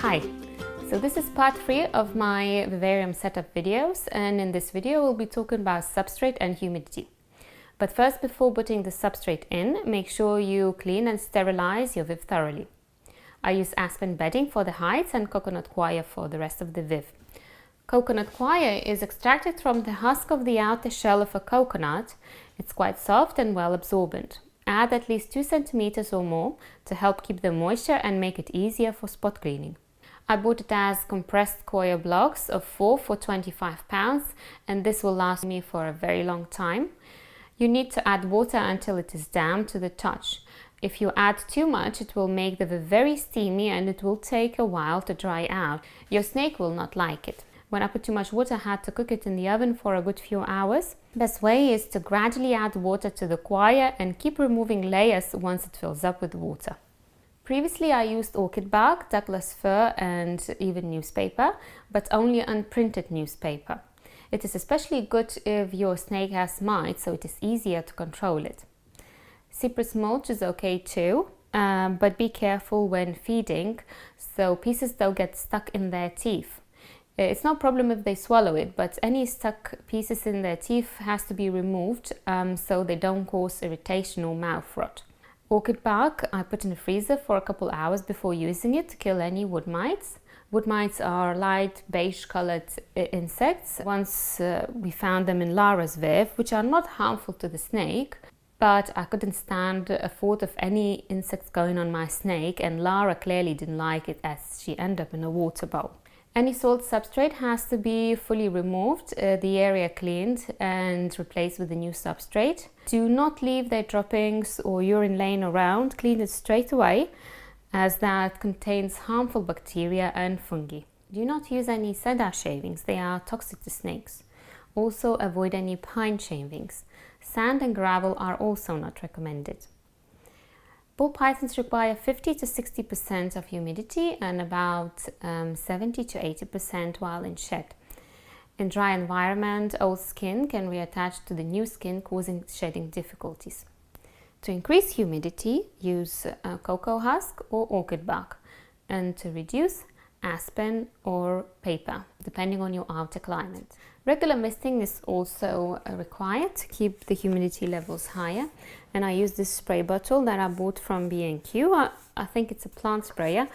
Hi, so this is part 3 of my vivarium setup videos, and in this video we'll be talking about substrate and humidity. But first, before putting the substrate in, make sure you clean and sterilize your viv thoroughly. I use aspen bedding for the heights and coconut coir for the rest of the viv. Coconut coir is extracted from the husk of the outer shell of a coconut. It's quite soft and well absorbent. Add at least 2 centimeters or more to help keep the moisture and make it easier for spot cleaning. I bought it as compressed coir blocks of 4 for £25, and this will last me for a very long time. You need to add water until it is damp to the touch. If you add too much, it will make the viv very steamy and it will take a while to dry out. Your snake will not like it. When I put too much water, I had to cook it in the oven for a good few hours. Best way is to gradually add water to the coir and keep removing layers once it fills up with water. Previously I used orchid bark, Douglas fir and even newspaper, but only unprinted newspaper. It is especially good if your snake has mites, so it is easier to control it. Cypress mulch is okay too, but be careful when feeding so pieces don't get stuck in their teeth. It's no problem if they swallow it, but any stuck pieces in their teeth has to be removed so they don't cause irritation or mouth rot. Orchid bark I put in the freezer for a couple hours before using it to kill any wood mites. Wood mites are light beige colored insects. Once we found them in Lara's viv, which are not harmful to the snake, but I couldn't stand a thought of any insects going on my snake, and Lara clearly didn't like it as she ended up in a water bowl. Any salt substrate has to be fully removed, the area cleaned and replaced with a new substrate. Do not leave their droppings or urine laying around. Clean it straight away, as that contains harmful bacteria and fungi. Do not use any cedar shavings, they are toxic to snakes. Also avoid any pine shavings. Sand and gravel are also not recommended. Ball pythons require 50 to 60% of humidity and about 70 to 80% while in shed. In dry environment, old skin can reattach to the new skin, causing shedding difficulties. To increase humidity, use cocoa husk or orchid bark, and to reduce, aspen or paper, depending on your outer climate. Regular misting is also required to keep the humidity levels higher, and I use this spray bottle that I bought from B&Q. I think it's a plant sprayer.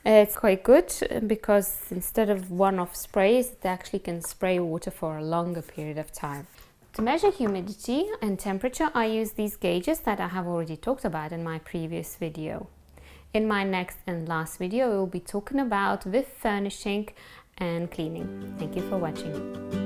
It's quite good because instead of one-off sprays, it actually can spray water for a longer period of time. To measure humidity and temperature, I use these gauges that I have already talked about in my previous video. In my next and last video, we will be talking about viv furnishing and cleaning. Thank you for watching.